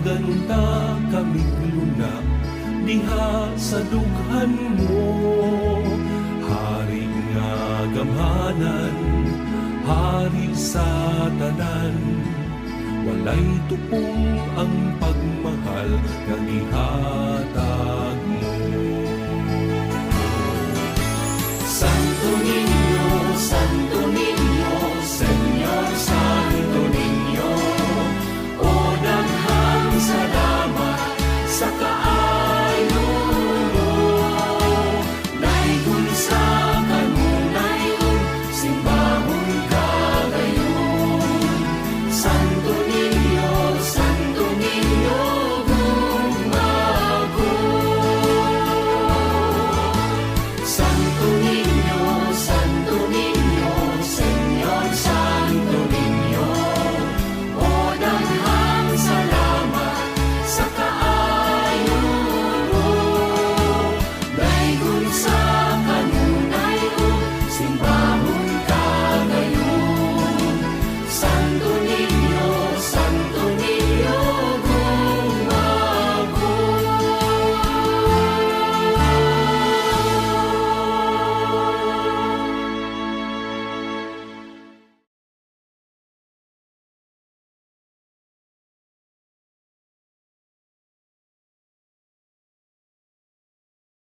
Maganunta kami luna diha sa dughan mo. Hari nga gamhanan, hari sa tanan, walay tupong ang pagmahal nga gihatag mo. Santo Niño, Santo Niño,